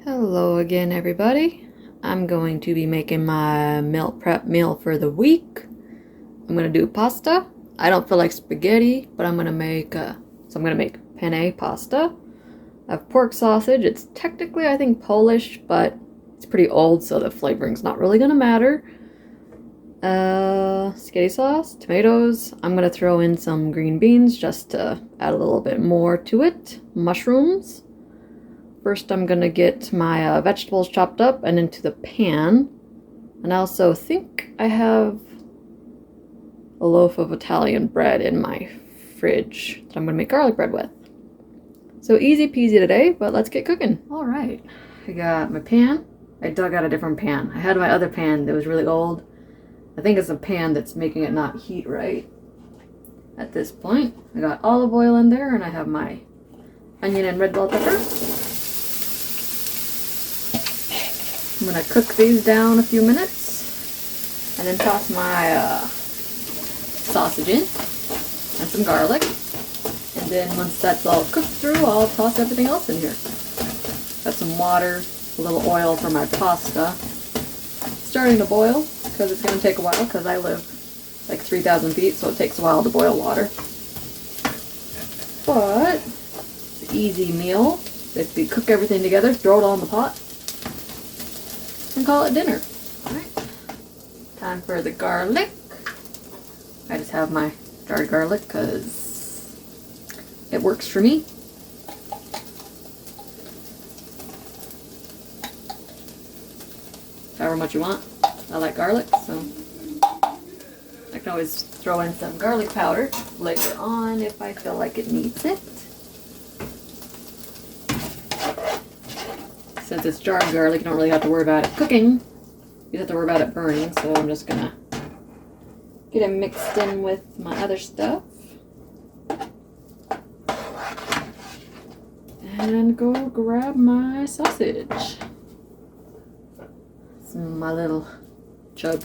Hello again, everybody. I'm going to be making my meal prep meal for the week. I'm gonna do pasta. I don't feel like spaghetti, but I'm gonna make penne pasta. I have pork sausage. It's technically, I think, Polish, but it's pretty old, so the flavoring's not really gonna matter. Spaghetti sauce, tomatoes. I'm gonna throw in some green beans just to add a little bit more to it. Mushrooms. First, I'm gonna get my vegetables chopped up and into the pan. And I also think I have a loaf of Italian bread in my fridge that I'm gonna make garlic bread with. So easy peasy today, but let's get cooking. All right, I got my pan. I dug out a different pan. I had my other pan that was really old. I think it's a pan that's making it not heat right at this point. I got olive oil in there, and I have my onion and red bell pepper. I'm gonna cook these down a few minutes and then toss my sausage in and some garlic. And then once that's all cooked through, I'll toss everything else in here. Got some water, a little oil for my pasta. Starting to boil because it's gonna take a while because I live like 3,000 feet, so it takes a while to boil water. But it's an easy meal. If you cook everything together, throw it all in the pot, and call it dinner. Alright, time for the garlic. I just have my jarred garlic because it works for me. However much you want. I like garlic, so I can always throw in some garlic powder later on if I feel like it needs it. Since it's jarred garlic, you don't really have to worry about it cooking. You have to worry about it burning, so I'm just gonna get it mixed in with my other stuff. And go grab my sausage. It's my little chub,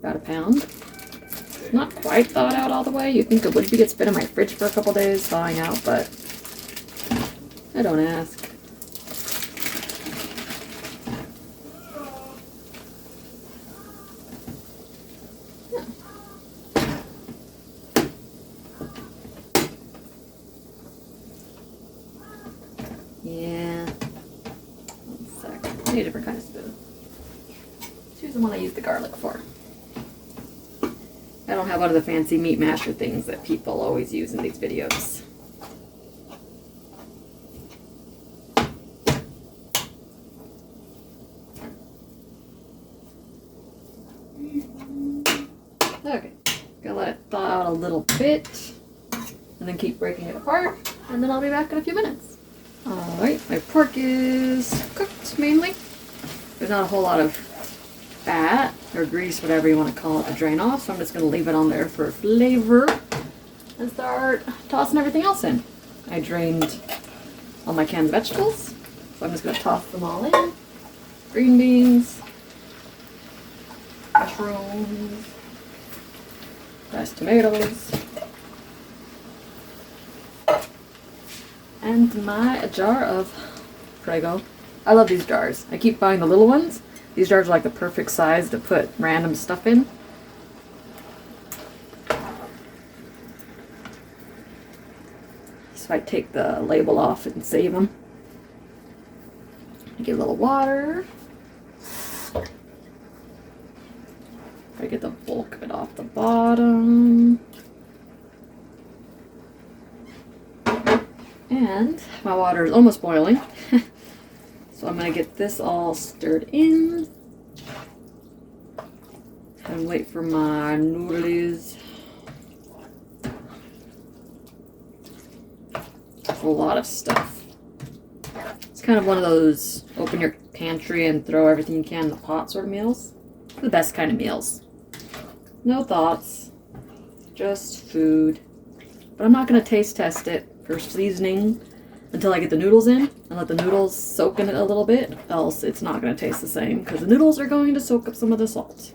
about a pound. Not quite thawed out all the way. You'd think it would be. It's been in my fridge for a couple days thawing out, but I don't ask. Yeah. One sec. I need a different kind of spoon. Choose the one I use the garlic for. I don't have one of the fancy meat masher things that people always use in these videos. Okay, gonna let it thaw out a little bit, and then keep breaking it apart, and then I'll be back in a few minutes. Alright, my pork is cooked mainly. There's not a whole lot of fat or grease, whatever you want to call it, to drain off, so I'm just going to leave it on there for flavor and start tossing everything else in. I drained all my canned vegetables, so I'm just going to toss them all in. Green beans, mushrooms, diced tomatoes, and my jar of Prego. I love these jars. I keep buying the little ones. These jars are like the perfect size to put random stuff in. So I take the label off and save them. Get a little water. I get the bulk of it off the bottom. And my water is almost boiling. So I'm going to get this all stirred in. And wait for my noodles. That's a lot of stuff. It's kind of one of those open your pantry and throw everything you can in the pot sort of meals. The best kind of meals. No thoughts. Just food. But I'm not going to taste test it for seasoning until I get the noodles in and let the noodles soak in it a little bit, else it's not going to taste the same because the noodles are going to soak up some of the salt.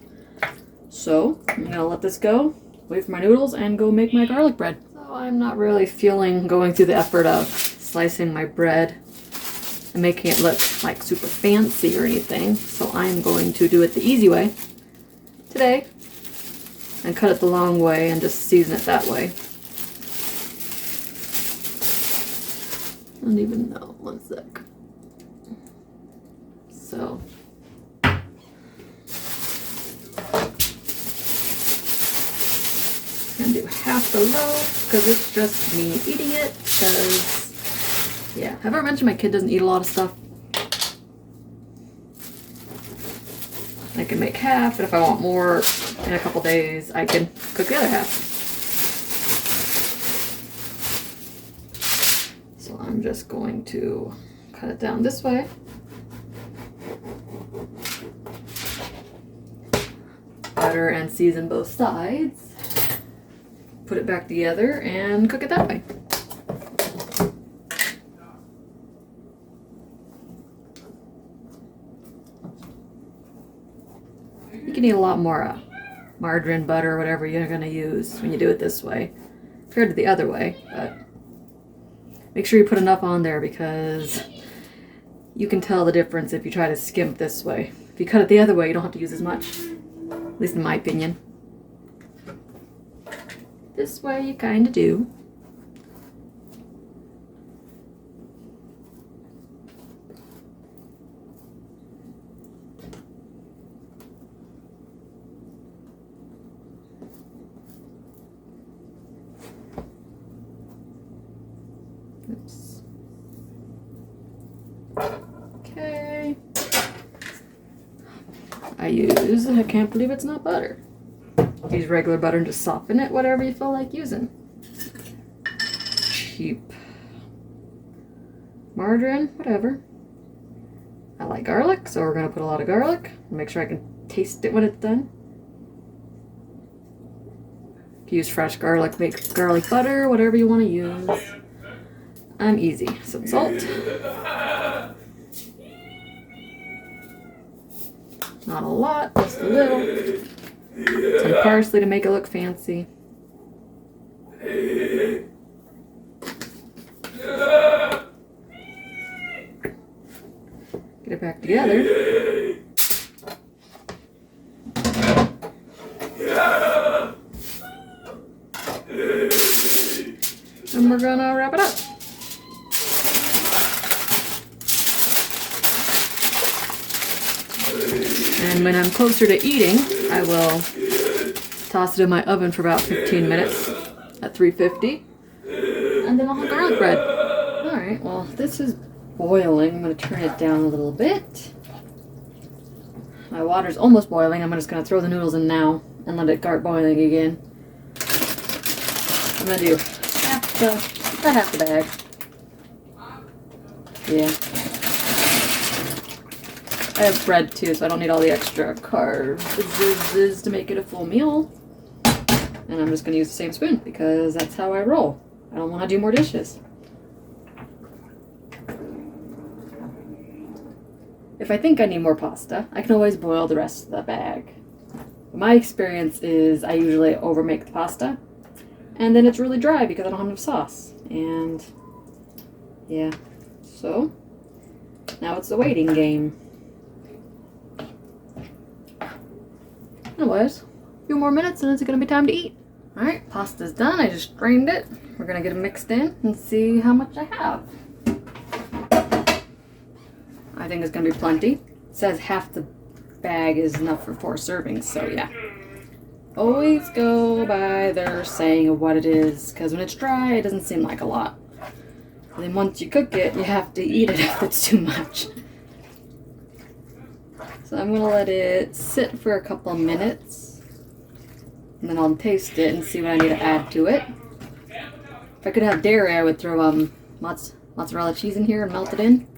So I'm going to let this go, wait for my noodles, and go make my garlic bread. So I'm not really feeling going through the effort of slicing my bread and making it look like super fancy or anything. So I'm going to do it the easy way today and cut it the long way and just season it that way. I don't even know. One sec. So. I'm gonna do half the loaf because it's just me eating it. Because, yeah. Have I ever mentioned my kid doesn't eat a lot of stuff? I can make half, and if I want more in a couple days, I can cook the other half. So I'm just going to cut it down this way. Butter and season both sides. Put it back together and cook it that way. You can eat a lot more margarine, butter, whatever you're going to use when you do it this way compared to the other way, but make sure you put enough on there because you can tell the difference if you try to skimp this way. If you cut it the other way, you don't have to use as much, at least in my opinion. This way you kind of do. Oops. Okay. I can't believe it's not butter. Use regular butter and just soften it, whatever you feel like using. Cheap margarine, whatever. I like garlic, so we're gonna put a lot of garlic. Make sure I can taste it when it's done. If you use fresh garlic, make garlic butter, whatever you want to use. I'm easy. Some salt. Not a lot, just a little. Some parsley to make it look fancy. Get it back together. And we're gonna wrap it up. And when I'm closer to eating, I will toss it in my oven for about 15 minutes at 350. And then I'll have garlic bread. Alright, well, this is boiling. I'm going to turn it down a little bit. My water's almost boiling. I'm just going to throw the noodles in now and let it start boiling again. I'm going to do half the bag. Yeah. I have bread too, so I don't need all the extra carbs to make it a full meal. And I'm just going to use the same spoon because that's how I roll. I don't want to do more dishes. If I think I need more pasta, I can always boil the rest of the bag. My experience is I usually overmake the pasta, and then it's really dry because I don't have enough sauce. And yeah, so now it's the waiting game. Anyways, a few more minutes and it's gonna be time to eat. Alright, pasta's done. I just drained it. We're gonna get it mixed in and see how much I have. I think it's gonna be plenty. It says half the bag is enough for 4 servings, so yeah. Always go by their saying of what it is, because when it's dry, it doesn't seem like a lot. And then once you cook it, you have to eat it if it's too much. So I'm going to let it sit for a couple of minutes, and then I'll taste it and see what I need to add to it. If I could have dairy, I would throw mozzarella cheese in here and melt it in.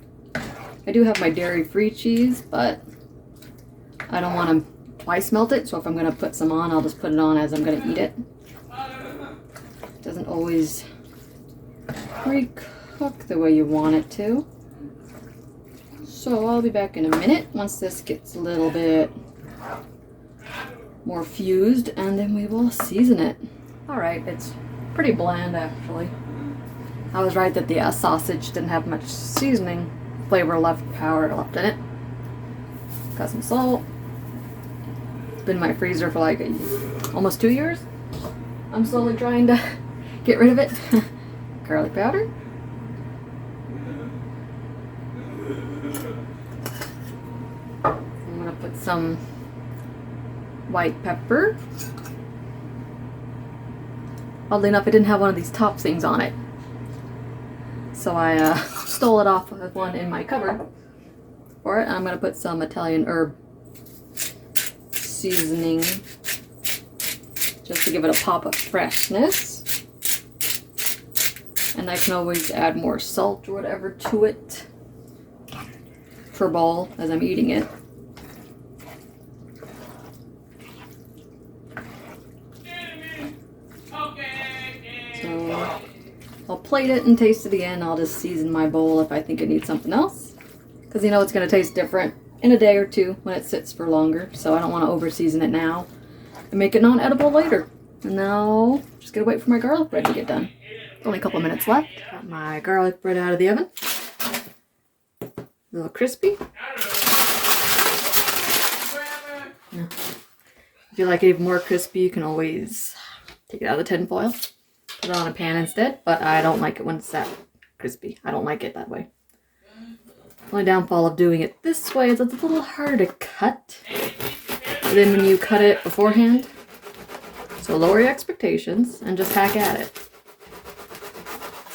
I do have my dairy-free cheese, but I don't want to twice melt it, so if I'm going to put some on, I'll just put it on as I'm going to eat it. It doesn't always pre-cook the way you want it to. So I'll be back in a minute once this gets a little bit more fused, and then we will season it. Alright, it's pretty bland actually. I was right that the sausage didn't have much seasoning. flavor powder left in it. Got some salt. It's been in my freezer for like almost 2 years. I'm slowly trying to get rid of it. Garlic powder. I'm gonna put some white pepper. Oddly enough, it didn't have one of these top things on it, so I stole it off of one in my cupboard for it. And I'm gonna put some Italian herb seasoning just to give it a pop of freshness. And I can always add more salt or whatever to it per bowl as I'm eating it. So I'll plate it and taste it again. I'll just season my bowl if I think it needs something else, because you know it's going to taste different in a day or two when it sits for longer. So I don't want to over season it now and make it non-edible later. And now just gotta wait for my garlic bread to get done. Only a couple of minutes left. Got my garlic bread out of the oven. A little crispy. Yeah. If you like it even more crispy, you can always take it out of the tin foil, put it on a pan instead, but I don't like it when it's that crispy. I don't like it that way. Only downfall of doing it this way is it's a little harder to cut than when you cut it beforehand. So lower your expectations and just hack at it.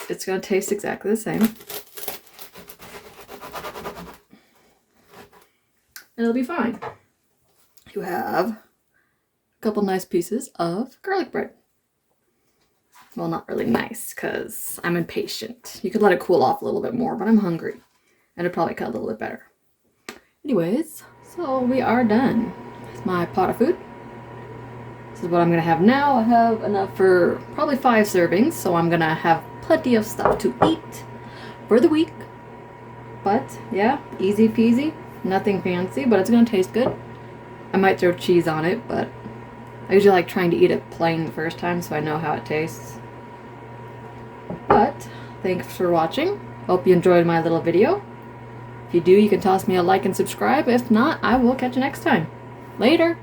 It's going to taste exactly the same. And it'll be fine. You have a couple nice pieces of garlic bread. Well, not really nice because I'm impatient. You could let it cool off a little bit more, but I'm hungry. And it'll probably cut a little bit better. Anyways, so we are done. It's my pot of food. This is what I'm going to have now. I have enough for probably 5 servings, so I'm going to have plenty of stuff to eat for the week. But yeah, easy peasy, nothing fancy, but it's going to taste good. I might throw cheese on it, but I usually like trying to eat it plain the first time so I know how it tastes. But thanks for watching. Hope you enjoyed my little video. If you do, you can toss me a like and subscribe. If not, I will catch you next time. Later!